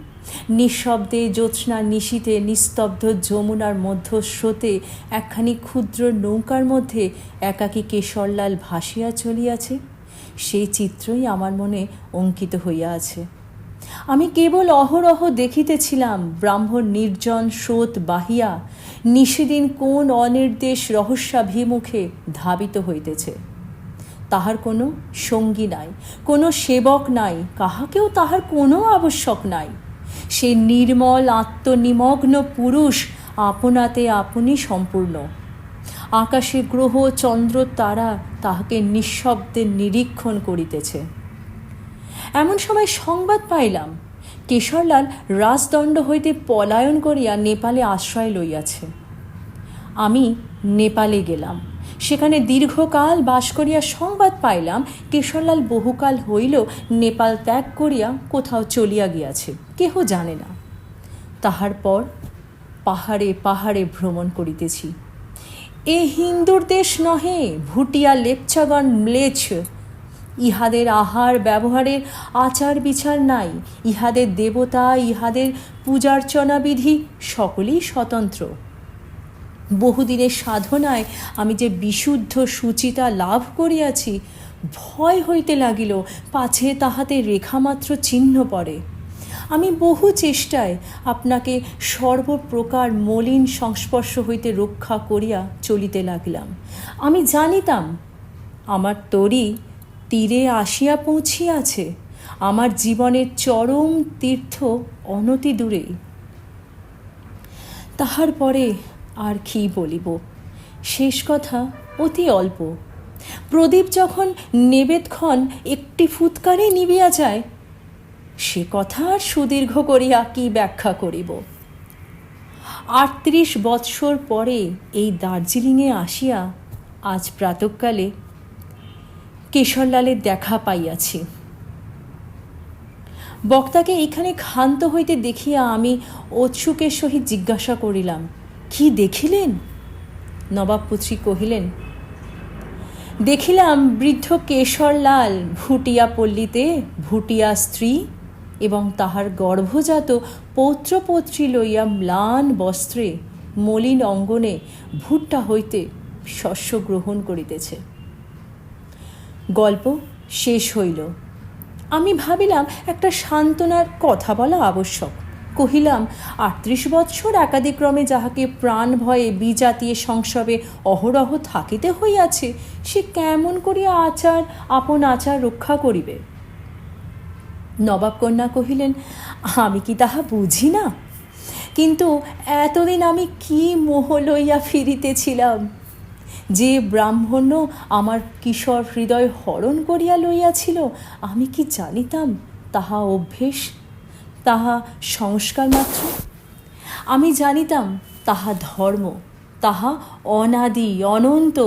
নিঃশব্দে জ্যোৎস্নার নিশীথে নিস্তব্ধ যমুনার মধ্যস্রোতে একখানি ক্ষুদ্র নৌকার মধ্যে একাকী কেশরলাল ভাসিয়া চলিয়াছে, সেই চিত্রই আমার মনে অঙ্কিত হইয়া আছে। আমি কেবল অহরহ দেখিতেছিলাম ব্রাহ্মণ নির্জন স্রোত বাহিয়া নিশিদিন কোন অনির্দেশ রহস্যাভিমুখে ধাবিত হইতেছে। তাহার কোনো সঙ্গী নাই, কোনো সেবক নাই, কাহাকেও তাহার কোনো আবশ্যক নাই। সে নির্মল আত্মনিমগ্ন পুরুষ আপনাতে আপনি সম্পূর্ণ। আকাশে গ্রহ চন্দ্র তারা তাহাকে নিঃশব্দে নিরীক্ষণ করিতেছে। এমন সময় সংবাদ পাইলাম কেশরলাল রাজদণ্ড হইতে পলায়ন করিয়া নেপালে আশ্রয় লইয়াছে। আমি নেপালে গেলাম। সেখানে দীর্ঘকাল বাস করিয়া সংবাদ পাইলাম কেশরলাল বহুকাল হইল নেপাল ত্যাগ করিয়া কোথাও চলিয়া গিয়াছে, কেহ জানে না। তাহার পর পাহাড়ে পাহাড়ে ভ্রমণ করিতেছি। এ হিন্দুর দেশ নহে, ভুটিয়া লেপচাগণ ম্লেচ্ছ। ইহাদের আহার ব্যবহারের আচার বিচার নাই, ইহাদের দেবতা, ইহাদের পূজার্চনা বিধি সকলেই স্বতন্ত্র। বহুদিনের সাধনায় আমি যে বিশুদ্ধ সুচিতা লাভ করিয়াছি, ভয় হইতে লাগিল পাছে তাহাতে রেখামাত্র চিহ্ন পড়ে। আমি বহু চেষ্টায় আপনাকে সর্বপ্রকার মলিন সংস্পর্শ হইতে রক্ষা করিয়া চলিতে লাগিলাম। আমি জানিতাম আমার তরী তীরে আসিয়া পৌঁছিয়াছে, আমার জীবনের চরম তীর্থ অনতি দূরেই। তাহার পরে আর কি বলিব, শেষ কথা অতি অল্প। প্রদীপ যখন নেবেদক্ষণ একটি ফুৎকারে নিবিয়া যায়, সে কথা আর সুদীর্ঘ করিয়া কি ব্যাখ্যা করিব। ৩৮ বৎসর পরে এই দার্জিলিংয়ে আসিয়া আজ প্রাতঃকালে কেশরলালের দেখা পাইয়াছি। বক্তাকে এইখানে ক্ষান্ত হইতে দেখিয়া আমি ঔৎসুকের সহিত জিজ্ঞাসা করিলাম, কি দেখিলেন? নবাবপুত্রী কহিলেন, দেখিলাম বৃদ্ধ কেশরলাল ভুটিয়া পল্লীতে ভুটিয়া স্ত্রী এবং তাহার গর্ভজাত পৌত্রপৌত্রী লইয়া ম্লান বস্ত্রে মলিন অঙ্গনে ভুট্টা হইতে শস্য গ্রহণ করিতেছে। গল্প শেষ হইল। আমি ভাবিলাম একটা সান্ত্বনার কথা বলা আবশ্যক। কহিলাম, ৩৮ বৎসর একাদিক্রমে যাহাকে প্রাণ ভয়ে বিজাতীয় সংসবে অহরহ থাকিতে হইয়াছে, সে কেমন করিয়া আপন আচার রক্ষা করিবে? নবাবকন্যা কহিলেন, আমি কি তাহা বুঝি না? কিন্তু এতদিন আমি কি মোহ লইয়া ফিরিতেছিলাম, যে ব্রাহ্মণ্য আমার কিশোর হৃদয় হরণ করিয়া লইয়াছিল, আমি কি জানিতাম তাহা অভ্যেস, তাহা সংস্কার মাত্র? আমি জানিতাম তাহা ধর্ম, তাহা অনাদি অনন্ত।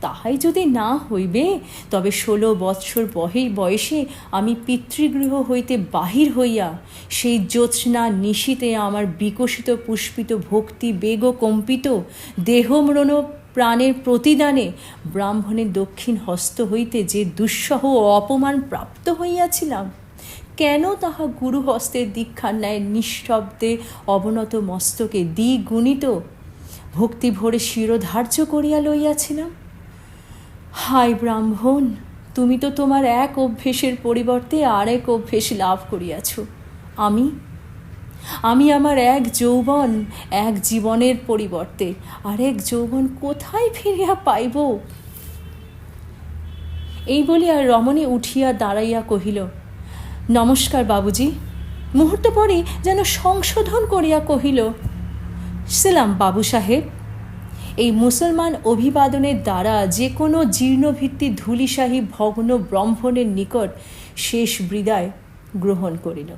তাহাই যদি না হইবে, তবে 16 বৎসর বয়সে আমি পিতৃগৃহ হইতে বাহির হইয়া সেই জ্যোৎস্না নিশীতে আমার বিকশিত পুষ্পিত ভক্তি বেগ কম্পিত দেহম্রণ প্রাণের প্রতিদানে ব্রাহ্মণের দক্ষিণ হস্ত হইতে যে দুঃসহ অপমান প্রাপ্ত হইয়াছিলাম, কেন তাহা গুরুহস্তের দীক্ষার ন্যায় নিঃশব্দে অবনত মস্তকে দ্বিগুণিত ভক্তি ভরে শিরোধার্য করিয়া লইয়াছিলাম? হায় ব্রাহ্মণ, তুমি তো তোমার এক অভ্যেসের পরিবর্তে আরেক অভ্যেস লাভ করিয়াছ। আমি আমার এক যৌবন, এক জীবনের পরিবর্তে আরেক যৌবন কোথায় ফিরিয়া পাইব? এই বলিয়া রমণী উঠিয়া দাঁড়াইয়া কহিল, নমস্কার বাবুজি। মুহূর্ত পরে যেন সংশোধন করিয়া কহিল, সালাম বাবু সাহেব। এই মুসলমান অভিবাদনের দ্বারা যে কোনো জীর্ণভিত্তি ধূলিসাহী ভগ্ন ব্রহ্মণের নিকট শেষ বিদায় গ্রহণ করিল।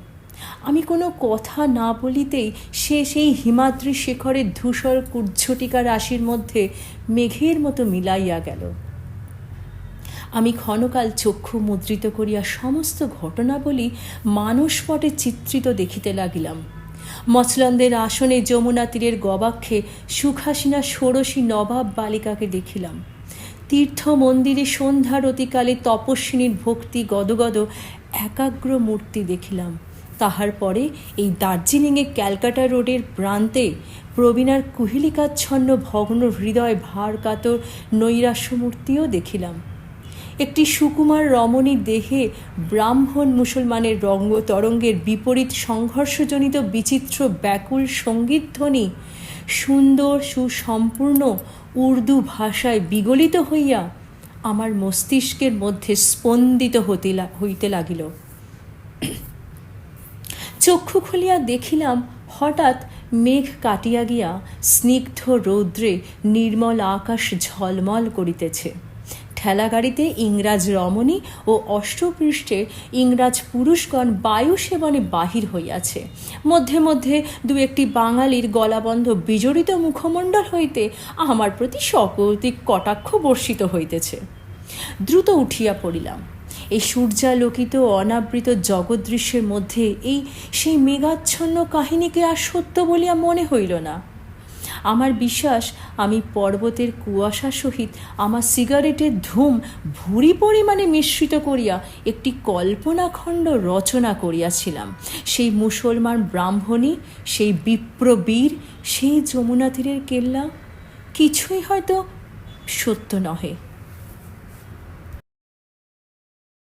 আমি কোনো কথা না বলিতেই সে সেই হিমাদ্রি শেখরের ধূসর কুজ্ঝটিকা রাশির মধ্যে মেঘের মতো মিলাইয়া গেল। আমি ক্ষণকাল চক্ষু মুদ্রিত করিয়া সমস্ত ঘটনাবলী মানসপটে চিত্রিত দেখিতে লাগিলাম। মছলন্দের আসনে যমুনা তীরের গবাক্ষে সুখাসিনা ষোড়শী নবাব বালিকাকে দেখিলাম। তীর্থ মন্দিরে সন্ধ্যারতিকালে তপস্বিনীর ভক্তি গদগদ একাগ্র মূর্তি দেখিলাম। তাহার পরে এই দার্জিলিংয়ে ক্যালকাটা রোডের প্রান্তে প্রবীণার কুহিলিকাচ্ছন্ন ভগ্ন হৃদয় ভারকাতর নৈরাশ্যমূর্তিও দেখিলাম। একটি সুকুমার রমণীর দেহে ব্রাহ্মণ মুসলমানের তরঙ্গের বিপরীত সংঘর্ষজনিত বিচিত্র ব্যাকুল সঙ্গীতধ্বনি সুন্দর সুসম্পূর্ণ উর্দু ভাষায় বিগলিত হইয়া আমার মস্তিষ্কের মধ্যে স্পন্দিত হইতে লাগিল। চক্ষু খুলিয়া দেখিলাম হঠাৎ মেঘ কাটিয়া গিয়া স্নিগ্ধ রৌদ্রে নির্মল আকাশ ঝলমল করিতেছে। ঠেলাগাড়িতে ইংরাজ রমণী ও অষ্টপৃষ্ঠে ইংরাজ পুরুষগণ বায়ু সেবনে বাহির হইয়াছে। মধ্যে মধ্যে দু একটি বাঙালির গলাবন্ধ বিজড়িত মুখমণ্ডল হইতে আমার প্রতি সকৌতিক কটাক্ষ বর্ষিত হইতেছে। দ্রুত উঠিয়া পড়িলাম। এই সূর্যালোকিত অনাবৃত জগদৃশ্যের মধ্যে সেই মেঘাচ্ছন্ন কাহিনীকে আর সত্য বলিয়া মনে হইল না। আমার বিশ্বাস আমি পর্বতের কুয়াশা সহিত আমার সিগারেটের ধূম ভুরি পরিমাণে মিশ্রিত করিয়া একটি কল্পনাখণ্ড রচনা করিয়াছিলাম। সেই মুসলমান ব্রাহ্মণী, সেই বিপ্রবীর, সেই যমুনা তীরের কেল্লা কিছুই হয়তো সত্য নহে।